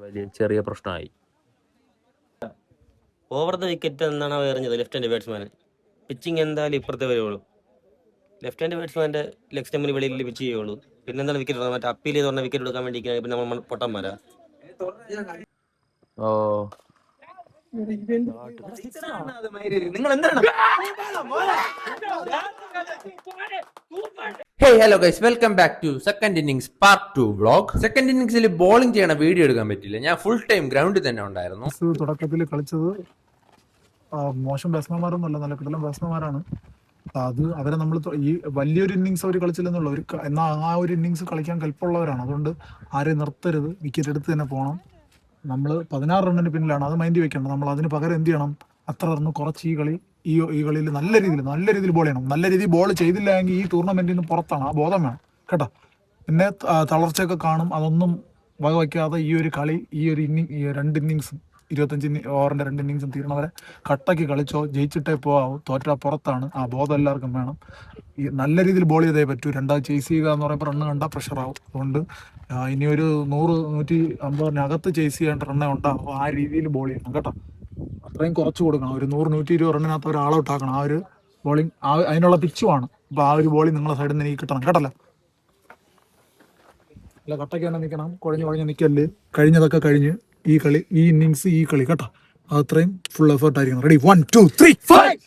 വലിയ ചെറിയ പ്രശ്നമായി. ഓവർ ദ വിക്കറ്റ് എന്നാണ് അവർ എറിഞ്ഞത് ലെഫ്റ്റ് ഹാൻഡ് ബാറ്റ്സ്മാൻ. പിച്ചിങ് എന്തായാലും ഇപ്പുറത്തെ വരുള്ളൂ. ലെഫ്റ്റ് ഹാൻഡ് ബാറ്റ്സ്മാൻ്റെ ലെഗ് സ്റ്റമ്പിന് വെളിയിൽ പിച്ച് ചെയ്യുള്ളൂ. പിന്നെ എന്താണ് വിക്കറ്റ് മറ്റേ അപ്പീൽ ചെയ്ത് പറഞ്ഞ വിക്കറ്റ് എടുക്കാൻ വേണ്ടി പിന്നെ നമ്മൾ പൊട്ടന്മാരാ. ഓ നിങ്ങൾ എന്താണ്? Hey hello guys, welcome back to second innings part 2 vlog. Second ഇന്നിങ്സിൽ ബോളിംഗ് ചെയ്യണ വീഡിയോ എടുക്കാൻ പറ്റില്ല. ഞാൻ ഫുൾ ടൈം ഗ്രൗണ്ടിൽ തന്നെ ഉണ്ടായിരുന്നു. തുടക്കത്തിൽ കളിച്ചത് മോശം ബാറ്റ്സ്മാൻമാരൊന്നുമല്ല, നല്ല കിടലൻ ബാറ്റ്സ്മാൻമാരാണ്. അത് അവരെ നമ്മൾ ഈ വലിയൊരു ഇന്നിങ്സ് അവർ കളിച്ചില്ലെന്നുള്ള ഒരു എന്നാൽ ആ ഒരു ഇന്നിങ്സ് കളിക്കാൻ കൽപ്പുള്ളവരാണ്. അതുകൊണ്ട് ആരെയും നിർത്തരുത്, വിക്കറ്റ് എടുത്ത് തന്നെ പോകണം. നമ്മൾ 16 റണ്ണിന് പിന്നിലാണ്, അത് മൈൻഡ് വെക്കണം. നമ്മൾ അതിന് പകരം എന്ത് ചെയ്യണം, അത്ര റണ്ണ് കുറച്ച് ഈ കളിയിൽ നല്ല രീതിയിൽ ബോൾ ചെയ്യണം. നല്ല രീതിയിൽ ബോൾ ചെയ്തില്ല എങ്കിൽ ഈ ടൂർണമെന്റിൽ നിന്ന് പുറത്താണ്. ആ ബോധം വേണം കേട്ടോ. പിന്നെ തളർച്ചയൊക്കെ കാണും, അതൊന്നും വകവയ്ക്കാതെ ഈ ഒരു കളി, ഈ 2 ഇന്നിങ്സും 25 ഓവറിന്റെ 2 ഇന്നിങ്സും തീർന്നവരെ കട്ടയ്ക്ക് കളിച്ചോ, ജയിച്ചിട്ടേ പോവാവും. തോറ്റാ പുറത്താണ്. ആ ബോധം എല്ലാവർക്കും വേണം. ഈ നല്ല രീതിയിൽ ബോൾ ചെയ്തേ പറ്റൂ. രണ്ടാമത് ചേസ് ചെയ്യുക എന്ന് പറയുമ്പോൾ റണ്ണ് കണ്ടാൽ പ്രഷറാവും. അതുകൊണ്ട് ഇനി ഒരു 100-150 ചേസ് ചെയ്യേണ്ട റണ്ണേ ഉണ്ടാവും. ആ രീതിയിൽ ബോൾ ചെയ്യണം കേട്ടോ. അത്രയും കുറച്ച് കൊടുക്കണം. ഒരു 100-120 റണ്ണിനകത്ത് ഒരു ആൾ ഔട്ട് ആക്കണം. ആ ഒരു ബോളിംഗ് അതിനുള്ള പിച്ചുമാണ്. അപ്പോൾ ആ ഒരു ബോളിംഗ് നിങ്ങളെ സൈഡിൽ നിന്ന് എനിക്ക് കിട്ടണം കേട്ടല്ലോ. അല്ല, കട്ടയ്ക്ക് തന്നെ നിൽക്കണം, കുഴഞ്ഞ് നിൽക്കല്ലേ. കഴിഞ്ഞതൊക്കെ കഴിഞ്ഞ് ഈ ഇന്നിങ്സ് ഈ കളി കേട്ടോ, അത്രയും ഫുൾ എഫേർട്ട് ആയിരിക്കണം. റെഡി, 1 2 3 5.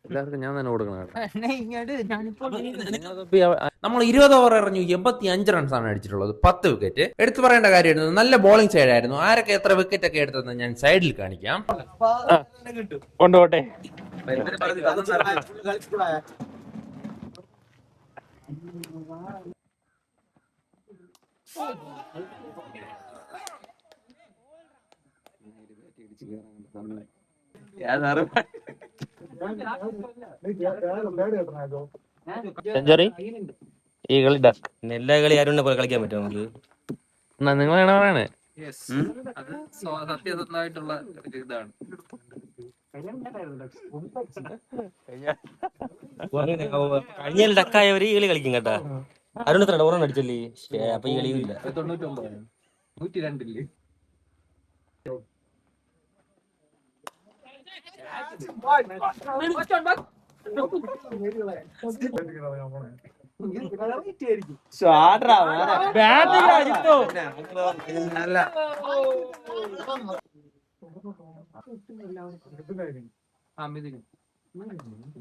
എല്ലാവർക്കും ഞാൻ തന്നെ കൊടുക്കണം. നമ്മൾ 20 ഓവർ എറിഞ്ഞു, 85 റൺസാണ് അടിച്ചിട്ടുള്ളത്, 10 വിക്കറ്റ്. എടുത്തു പറയേണ്ട കാര്യമായിരുന്നു, നല്ല ബോളിംഗ് സൈഡ് ആയിരുന്നു. ആരൊക്കെ എത്ര വിക്കറ്റ് ഒക്കെ എടുത്തെന്ന് ഞാൻ സൈഡിൽ കാണിക്കാം. കൊണ്ടോട്ടെ. സെഞ്ചുറി ഈ കളി ഡക്ക്. എല്ലാ കളി ആരും പോലെ കളിക്കാൻ പറ്റും നമുക്ക്. നിങ്ങളാണ് പറയണേ. അത് സത്യസന്ധമായിട്ടുള്ള ഇതാണ്. കഴിഞ്ഞ ഡക്കായവർ ഈ കളി കളിക്കും കേട്ടാ. അരുൺ എത്ര ഓവർ അടിച്ചല്ലേ? അപ്പൊ ഈ കളിയും ഇല്ല. 99 102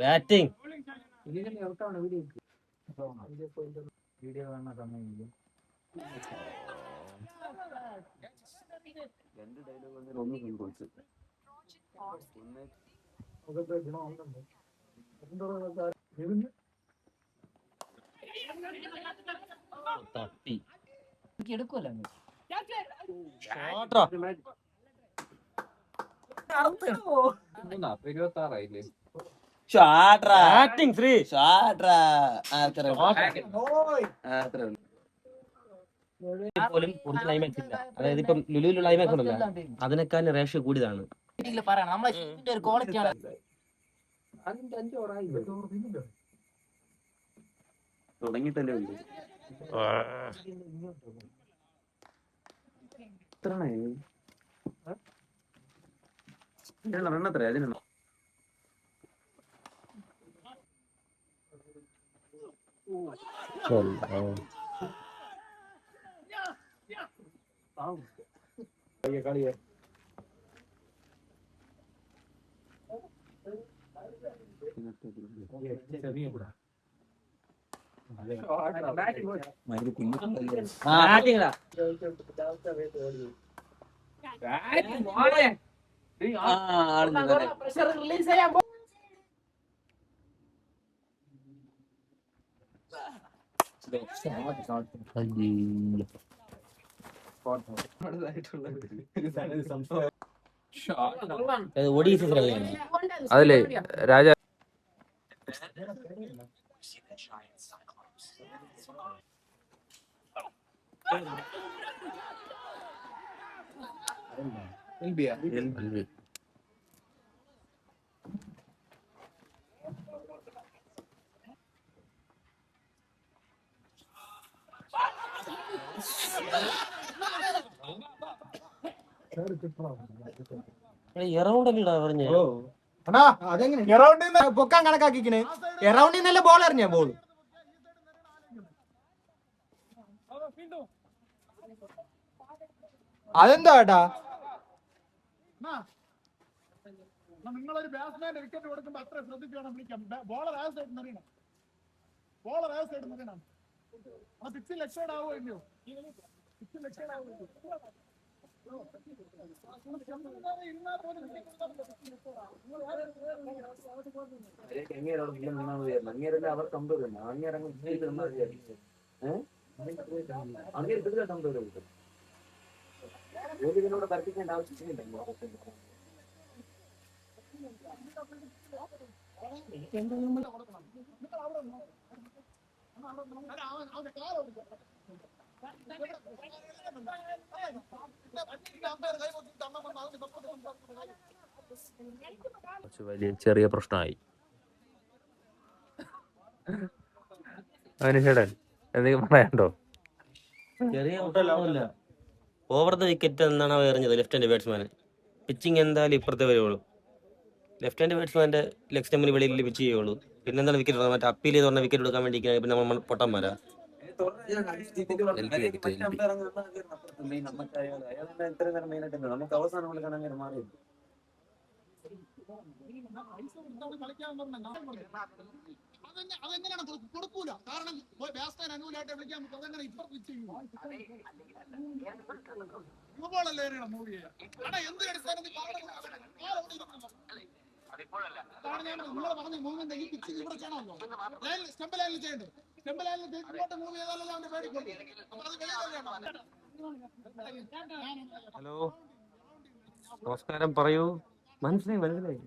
ബാറ്റിംഗ് പോലും ഒരു ക്ലൈമാക്സ് ഇല്ല. അതായത് ഇപ്പം ലുലുവിലുള്ള ക്ലൈമാക്സ് ഉണ്ടല്ലോ, അതിനേക്കാൾ റേഷ്യോ കൂടിയതാണ്. തുടങ്ങിട്ടല്ലേ റണ്ണത്രേ അതിനാണ്. കളിയെ അതിലെ രാജ എറൗണ്ട് അല്ലടാ പറഞ്ഞ അണ്ണാ അതെങ്ങനെ പൊക്കാൻ കണക്കാക്കിക്കണേ എറൗണ്ടിൽ നിന്നല്ല ബോൾ എറിഞ്ഞ ബോൾ അതെന്താ ഏട്ടാ നിങ്ങളൊരു ബാറ്റ്സ്മാന്റെ വിക്കറ്റ് കൊടുക്കുമ്പോ അത്ര ശ്രദ്ധിക്കണം വിളിക്കാം. ബോളർ ആ സൈഡ് നിറയണം, ബോളർ ആ സൈഡ് നിറയണം. ആ പിച്ചിൽ എക്സൈഡ് ആവോ ഇല്ലയോ, പിച്ചിൽ എക്സൈഡ് ആവോ ഇല്ലയോ? അങ്ങേരെല്ലാം അവർ കമ്പയർ തന്നെ അങ്ങേരങ്ങ് അങ്ങേര് കമ്പയർ ഇതിനോട് തർക്കിക്കേണ്ട ആവശ്യമില്ല. കുറച്ച് വലിയ ചെറിയ പ്രശ്നമായി. അവനുഷേടൻ എന്തെങ്കിലും പറയാനുണ്ടോ? ചെറിയ ഔട്ടല്ല, ഓവർ ദ വിക്കറ്റ് എന്നാണ് അവ എറിഞ്ഞത് ലെഫ്റ്റ് ഹാൻഡ് ബാറ്റ്സ്മാന്. പിച്ചിങ് എന്തായാലും ഇപ്പുറത്തെ വരുവുള്ളൂ. ലെഫ്റ്റ് ഹാൻഡ് ബാറ്റ്സ്മാന്റെ ലെഗ് സ്റ്റമ്പിന് വെളിയിൽ പിച്ച് ചെയ്യുള്ളൂ. പിന്നെ എന്താണ് വിക്കറ്റ് മറ്റേ അപ്പീൽ ചെയ്ത് പറഞ്ഞ വിക്കറ്റ് എടുക്കാൻ വേണ്ടി പിന്നെ നമ്മൾ പൊട്ടന്മാരാ. നമുക്ക് അവസാനം വിളിക്കാൻ അങ്ങനെ മാറി അതെങ്ങനെയാണ് കൊടുക്കൂല, കാരണം ബാറ്റ്സ്മാൻ അനുകൂലമായിട്ട് വിളിക്കാൻ പറ്റും. അതെങ്ങനെ ഇപ്പൊ പിച്ച് ചെയ്യും? യുവബോളല്ലേ എറിയണം മൂവിയെ. എന്ത് അടിസ്ഥാനത്തിൽ ഞാൻ നിങ്ങളെ പറഞ്ഞ മൂവ്മെന്റ് ഈ പിച്ചിങ് ഇവിടെ ചെയ്യണമല്ലോ, സ്റ്റെമ്പ് ലൈനിൽ ചെയ്യണ്ടേ? സ്റ്റെമ്പ് ലൈനിൽ ഇങ്ങോട്ട് മൂവ് ചെയ്താലല്ലേ അവന്റെ പേടിക്കൊള്ളു. അപ്പൊ അത് ഹലോ നമസ്കാരം, പറയൂ. മനസ്സിലായി.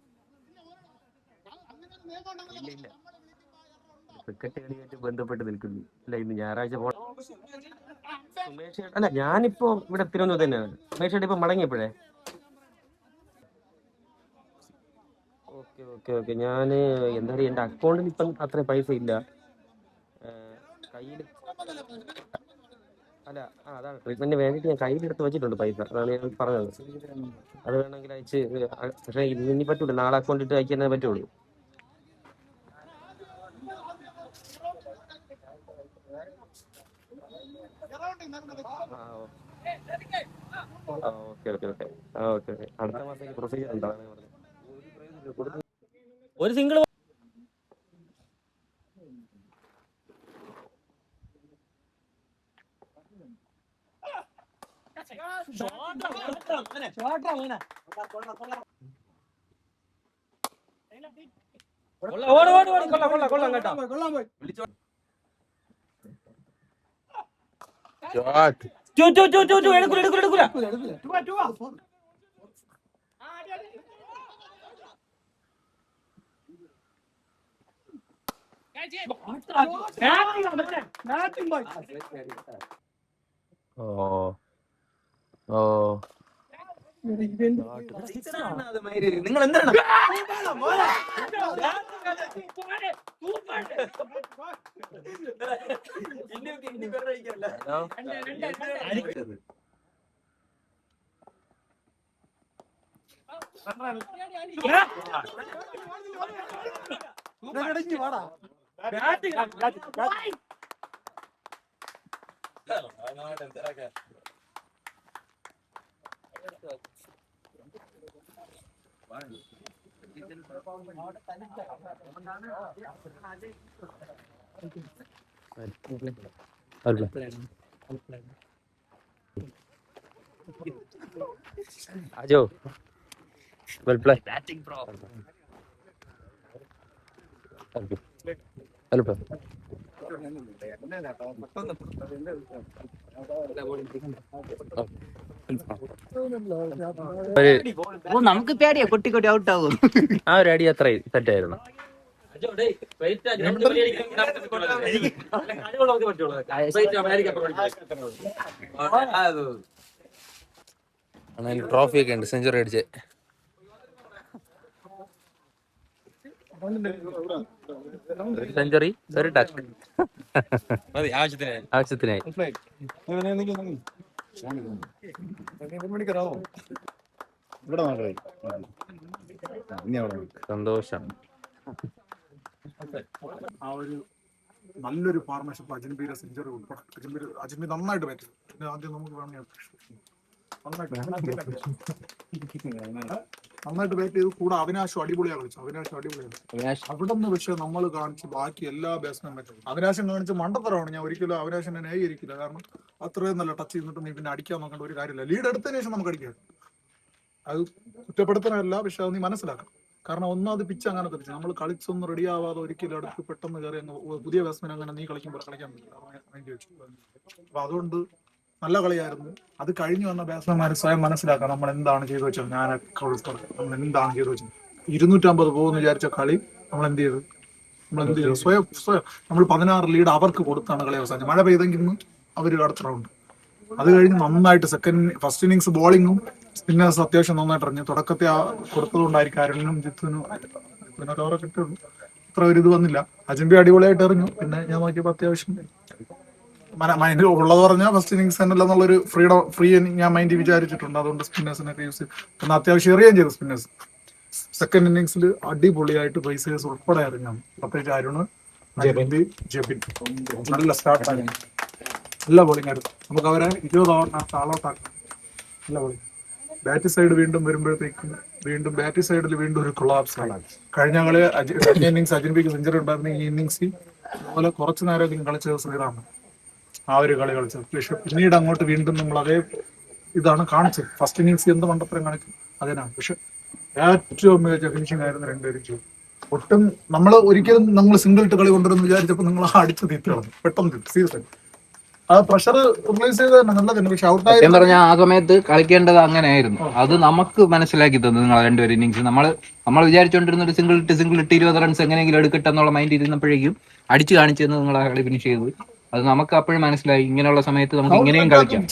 ഇല്ല ക്രിക്കറ്റ് കളിയായിട്ട് ബന്ധപ്പെട്ട് നിൽക്കുന്നു. ഇല്ല ഇന്ന് ഞായറാഴ്ച സുമേഷ് അല്ല, ഞാനിപ്പോ ഇവിടെ തിരുവനന്തപുരത്ത് തന്നെയാണ്. സുമേഷ് ഇപ്പൊ മടങ്ങിയപ്പോഴേ. ഓക്കെ ഞാന് എന്തായാലും എന്റെ അക്കൗണ്ടിൽ ഇപ്പം അത്ര പൈസ ഇല്ല കയ്യിൽ. അല്ല അതാണ് ട്രീറ്റ്മെന്റിന് വേണ്ടിയിട്ട് ഞാൻ കയ്യിലെടുത്ത് വെച്ചിട്ടുണ്ട് പൈസ. അതാണ് ഞാൻ പറഞ്ഞത്. അത് വേണമെങ്കിൽ അയച്ച്, പക്ഷേ ഇനി പറ്റൂല, നാളെ അക്കൗണ്ട് ഇട്ട് അയക്കാനേ പറ്റുള്ളൂ. ഓക്കെ അടുത്ത മാസം പ്രൊസീജിയർ ഉണ്ട്. ഒരു സിംഗിൾ കൊള്ളാം കേട്ടോ. എടുക്കൂല. നിങ്ങൾ എന്താണ് Ajo, well played. batting bro. Hello, bro. നമുക്ക് പേടിയാ കൊട്ടി ഔട്ട് ആവും. ആ ഒരു അടി അത്ര സെറ്റ് ആയിരുന്നു. ട്രോഫി ഒക്കെ ഉണ്ട്, സെഞ്ചുറി അടിച്ച്. ഒരു സെഞ്ചുറി, ഒരു ടച്ച്. ആവശ്യത്തിനായി. സന്തോഷം. ആ ഒരു നല്ലൊരു പാർട്ണർഷിപ്പ് അജിൻബീരെ സെഞ്ചുറി ഉൾപ്പെടെ അജിൻബീർ നന്നായിട്ട് ബാറ്റ് ചെയ്തു. പിന്നെ ആദ്യം നമുക്ക് വേണമെങ്കിൽ നന്നായിട്ട് ബാറ്റ് ചെയ്തു. കൂടെ അവിനാശം അടിപൊളിയാണ് കളിച്ചു. അവിടെ നിന്ന് പക്ഷെ നമ്മൾ കാണിച്ച് ബാക്കി എല്ലാ ബാറ്റ്സ്മാനും അവിനാശം കാണിച്ച് മണ്ടത്തരമാണ്. ഞാൻ ഒരിക്കലും അവിനാശനെ ന്യായീകരിക്കില്ല. കാരണം അത്രയും നല്ല ടച്ച് ചെയ്തിട്ട് നീ പിന്നെ അടിക്കാൻ നോക്കേണ്ട ഒരു കാര്യമില്ല. ലീഡ് എടുത്തതിന് ശേഷം നമുക്ക് അടിക്കാം. അത് കുറ്റപ്പെടുത്താനല്ല, പക്ഷെ അത് നീ മനസ്സിലാക്കണം. കാരണം ഒന്നാമത് പിച്ച് അങ്ങനെ തിരിച്ചു നമ്മൾ കളിച്ചൊന്നും റെഡി ആവാതെ ഒരിക്കലും അടുത്ത് പെട്ടെന്ന് കയറി പുതിയ ബാറ്റ്സ്മാൻ അങ്ങനെ നീ കളിക്കുമ്പോൾ കളിക്കാൻ പറ്റില്ല. അപ്പൊ അതുകൊണ്ട് നല്ല കളിയായിരുന്നു. അത് കഴിഞ്ഞു വന്ന ബാറ്റ്സ്മാൻമാർ സ്വയം മനസ്സിലാക്കാം നമ്മൾ എന്താണ് ചെയ്തു വെച്ചത്. നമ്മൾ എന്താണ് ചെയ്തു വെച്ചത്. 250 പോകുമെന്ന് വിചാരിച്ച കളി നമ്മൾ എന്ത് ചെയ്തു സ്വയം നമ്മൾ 16 ലീഡ് അവർക്ക് കൊടുത്താണ് കളി അവസാനിച്ചത്. മഴ പെയ്തെങ്കിൽ അവർ അടുത്ത റൗണ്ട്. അത് കഴിഞ്ഞ് നന്നായിട്ട് ഫസ്റ്റ് ഇന്നിങ്സ് ബോളിങ്ങും സ്പിന്നേഴ്സ് അത്യാവശ്യം നന്നായിട്ട് എറിഞ്ഞു. തുടക്കത്തെ കൊടുത്തതുകൊണ്ടായിരിക്കും അരുണിനും ജിത്തുനും ഓവർ കിട്ടുള്ളൂ. അത്ര ഒരു ഇത് വന്നില്ല. അജിൻബി അടിപൊളിയായിട്ട് എറിഞ്ഞു. പിന്നെ ഞാൻ നോക്കിയപ്പോൾ അത്യാവശ്യം മൈൻഡ് ഉള്ളത് പറഞ്ഞാൽ ഫസ്റ്റ് ഇന്നിങ്സ് തന്നെ എന്നുള്ളൊരു ഫ്രീ ഞാൻ മൈൻഡ് വിചാരിച്ചിട്ടുണ്ട്. അതുകൊണ്ട് സ്പിന്നേഴ്സിനൊക്കെ യൂസ് ചെയ്തു. എന്നാൽ അത്യാവശ്യം എറിയുകയും ചെയ്തു സ്പിന്നേഴ്സ്. സെക്കൻഡ് ഇന്നിങ്സിൽ അടിപൊളിയായിട്ട് ബൈസേഴ്സ് ഉൾപ്പെടെ എറിഞ്ഞാണ്. പ്രത്യേകിച്ച് അരുണ്, ജെബിൻ നല്ല സ്റ്റാർട്ടാണ്. നല്ല ബോളിംഗ് ആയിരുന്നു. നമുക്ക് അവരെ 20 ഓവറിനകത്ത് ആളൗട്ടാക്കാം. നല്ല ബോളിംഗ്. ബാറ്റ് സൈഡ് വീണ്ടും വരുമ്പോഴത്തേക്കും ബാറ്റ് സൈഡിൽ വീണ്ടും ഒരു കൊളാപ്സ് ആണ്. കഴിഞ്ഞ ഇന്നിങ്സ് അജിൻബിക്ക് സെഞ്ചുറി ഉണ്ടായിരുന്ന ഈ ഇന്നിങ്സിൽ അതുപോലെ കുറച്ചു നേരം കളിച്ചത് ശ്രീറാമാണ് ആ ഒരു കളി കളിച്ചത്. പക്ഷെ പിന്നീട് അങ്ങോട്ട് വീണ്ടും നമ്മൾ അതേ ഇതാണ് കാണിച്ചത്. ഫസ്റ്റ് ഇന്നിങ്സ് എന്ത് മണ്ടത്തരം കാണിക്കും അതിനാണ്. പക്ഷെ ഏറ്റവും മികച്ച ഫിനിഷിംഗ് ആയിരുന്നു രണ്ടുപേരും ചെയ്തു. ഒട്ടും ഒരിക്കലും നമ്മൾ സിംഗിൾ ഇട്ട് കളി കൊണ്ടുവരുന്നു വിചാരിച്ചപ്പോൾ നിങ്ങൾ അടിച്ച് തീർത്ത് പെട്ടെന്ന് സീരിയസ് ആ പ്രഷർ റിലീസ് ചെയ്ത് തന്നെ നല്ലതന്നെ. പക്ഷെ ഔട്ടായി പറഞ്ഞാൽ ആ സമയത്ത് കളിക്കേണ്ടത് അങ്ങനെയായിരുന്നു. അത് നമുക്ക് മനസ്സിലാക്കി തന്നു നിങ്ങൾ രണ്ടുപേരും ഇന്നിങ്സ്. നമ്മൾ വിചാരിച്ചുകൊണ്ടിരുന്ന ഒരു സിംഗിൾ ഇട്ട് 20 റൺസ് എങ്ങനെയെങ്കിലും എടുക്കട്ടെ എന്നുള്ള മൈൻഡ് ഇരുന്നപ്പോഴേക്കും അടിച്ചു കാണിച്ചെന്ന് നിങ്ങൾ ആ കളി ഫിനിഷ് ചെയ്തു. അത് നമുക്ക് അപ്പോഴും മനസ്സിലായി ഇങ്ങനെയുള്ള സമയത്ത് നമുക്ക് ഇങ്ങനെയും കളിക്കാം.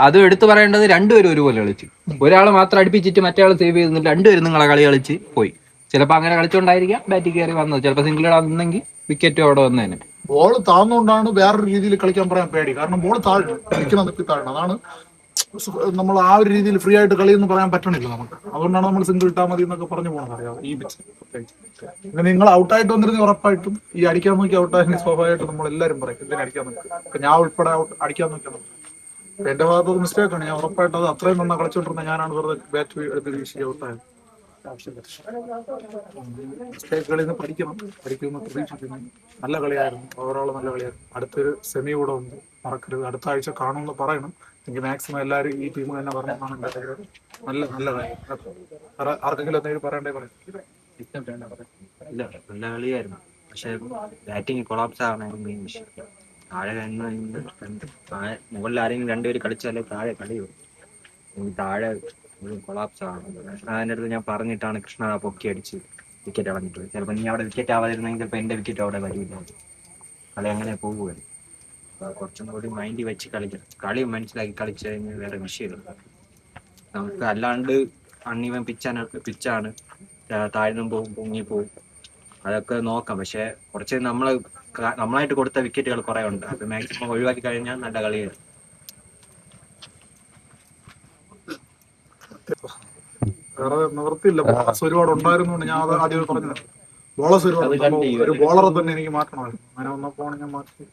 അതും എടുത്തു പറയേണ്ടത് രണ്ടുപേരും ഒരുപോലെ കളിച്ചു. ഒരാൾ മാത്രം അടുപ്പിച്ചിട്ട് മറ്റേ സേവ് ചെയ്തിട്ട് രണ്ടുപേരും നിങ്ങളെ കളി കളിച്ച് പോയി. ചിലപ്പോൾ അങ്ങനെ കളിച്ചോണ്ടായിരിക്കാം ബാറ്റ് കയറി വന്നത്. ചിലപ്പോൾ സിംഗിൾ ഇടാന്നെങ്കിൽ വിക്കറ്റ് അവിടെ വന്നേനെ. ബോൾ താഴ്ന്നുകൊണ്ടാണ് വേറൊരു രീതിയിൽ കളിക്കാൻ പറയാൻ പേടി. കാരണം ബോൾ താഴണം. അതാണ് നമ്മൾ ആ ഒരു രീതിയിൽ ഫ്രീ ആയിട്ട് കളി എന്ന് പറയാൻ പറ്റണില്ല നമുക്ക്. അതുകൊണ്ടാണ് നമ്മൾ സിംഗിൾ ഇട്ടാൽ മതി എന്നൊക്കെ പറഞ്ഞു പോകണം. അറിയാം ഈ പിച്ച് പിന്നെ നിങ്ങൾ ഔട്ടായിട്ട് വന്നിരുന്ന ഉറപ്പായിട്ടും ഈ അടിക്കാൻ നോക്കി ഔട്ടായെങ്കിൽ സ്വാഭാവികമായിട്ടും നമ്മൾ എല്ലാവരും പറയും എന്തിനാ അടിക്കാൻ നോക്കി. ഇപ്പൊ ഞാൻ ഉൾപ്പെടെ അടിക്കാൻ നോക്കണം. എന്റെ ഭാഗത്ത് മിസ്റ്റേക്കാണ്. ഞാൻ ഉറപ്പായിട്ട് അത് അത്രയും നന്നാ കളിച്ചോണ്ടിരുന്ന ഞാനാണ് വെറുതെ ബാറ്റ് എടുത്ത് വീശി ഔട്ടായത്. മിസ്റ്റേക്കുകളിൽ നിന്ന് പഠിക്കുമെന്ന് പ്രതീക്ഷിക്കുന്നു. നല്ല കളിയായിരുന്നു. ഓവറോൾ നല്ല കളിയായിരുന്നു. അടുത്തൊരു സെമി കൂടെ ഉണ്ട്, മറക്കരുത്. അടുത്ത ആഴ്ച കാണുമെന്ന് പറയണം. എനിക്ക് മാക്സിമം എല്ലാവരും ഈ ടീം തന്നെ പറഞ്ഞാണ് എന്റെ കാര്യം. നല്ല കാര്യം. ആർക്കെങ്കിലും എന്തെങ്കിലും പറയണ്ടേ പറയാം. ഇല്ല, നല്ല കളിയായിരുന്നു. പക്ഷെ ബാറ്റിംഗ് കൊളാപ്സ് ആവണമായിരുന്നു മെയിൻ വിഷയം. താഴെ മുകളിൽ ആരെങ്കിലും രണ്ടുപേര് കളിച്ചാലേ താഴെ കളിയുള്ളൂ. താഴെ കൊളാപ്സ് ആണ്. അതിൻ്റെ അടുത്ത് ഞാൻ പറഞ്ഞിട്ടാണ് കൃഷ്ണ പൊക്കി അടിച്ച് വിക്കറ്റ് കളഞ്ഞിട്ടുള്ളത്. ചിലപ്പോൾ നീ അവിടെ വിക്കറ്റ് ആവാതിരുന്നെങ്കിൽ ചിലപ്പോൾ എൻ്റെ വിക്കറ്റ് അവിടെ വരില്ല. കളി അങ്ങനെ പോകുകയാണ്. കുറച്ചും കൂടി മൈൻഡ് വെച്ച് കളിക്കണം. കളി മനസ്സിലാക്കി കളിച്ചു കഴിഞ്ഞാൽ വേറെ വിഷയമില്ല. നമുക്ക് അല്ലാണ്ട് അണ്ണീവൻ പിച്ചാണ് താഴ്ന്നും പോവും പൊങ്ങിപ്പോവും. അതൊക്കെ നോക്കാം. പക്ഷെ കുറച്ച് നമ്മളായിട്ട് കൊടുത്ത വിക്കറ്റുകൾ കുറെ ഉണ്ട്. അത് മാക്സിമം ഒഴിവാക്കി കഴിഞ്ഞാൽ നല്ല കളിയായിരുന്നു. വേറെ നിവൃത്തിയില്ല. ബോളേഴ്സ് ഒരുപാട് ഉണ്ടായിരുന്നുകൊണ്ട് ഞാൻ അത് ആദ്യം പറഞ്ഞത്. ബോളേഴ്സ് ഒരുപാട് ഒരു ബോളറെ തന്നെ എനിക്ക് മാറ്റണമായിരുന്നു. അങ്ങനെ വന്നപ്പോൾ ഞാൻ മാറ്റി.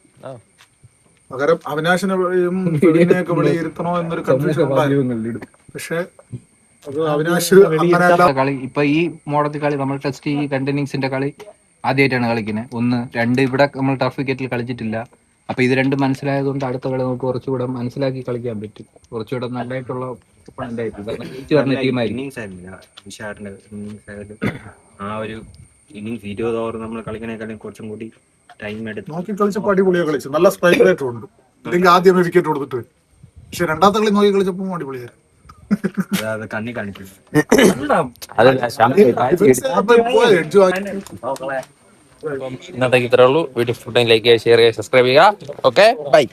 പകരം അവിനാശിനെയും ഫെലിനെയൊക്കെ വെളിയിരുത്തണോ എന്നൊരു കൺഫ്യൂഷൻ ഉണ്ടായിരുന്നു. പക്ഷെ അത് അവിനാശ് കളി ഇപ്പൊ ഈ മോഡൽ കളി നമ്മൾ ടെസ്റ്റ് ഈ 2 ഇന്നിങ്സിന്റെ കളി ആദ്യമായിട്ടാണ് കളിക്കുന്നത്. 1, 2 ഇവിടെ നമ്മൾ ടഫ് വിക്കറ്റിൽ കളിച്ചിട്ടില്ല. അപ്പൊ ഇത് രണ്ടും മനസ്സിലായതുകൊണ്ട് അടുത്ത കളി നമുക്ക് കുറച്ചുകൂടെ മനസ്സിലാക്കി കളിക്കാൻ പറ്റും. കുറച്ചുകൂടെ നല്ലതായിട്ടുള്ള ആ ഒരു ഇന്നിങ്സ് 20 ഓവർ നമ്മൾ കളിക്കണേക്കാളും കുറച്ചും കൂടി ടൈം എടുത്ത് നോക്കി കളിച്ചപ്പോൾ അടിപൊളിയാ കളിച്ചു. നല്ല സ്ട്രൈക്ക് റേറ്റും ഉണ്ട്. ഇല്ലെങ്കിൽ ആദ്യമേ വിക്കറ്റ് കൊടുത്തിട്ട് വരും. പക്ഷെ രണ്ടാമത്തെ കളി നോക്കി കളിച്ചപ്പോൾ അടിപൊളിയായിരുന്നു. കണ്ണി കാണിക്കും. ഇന്നത്തേക്ക് ഇത്രേ ഉള്ളൂ. വീഡിയോ ഇഷ്ടപ്പെട്ടെങ്കിൽ ലൈക്ക് ചെയ്യുക, ഷെയർ ചെയ്യുക, സബ്സ്ക്രൈബ് ചെയ്യുക. Okay, by.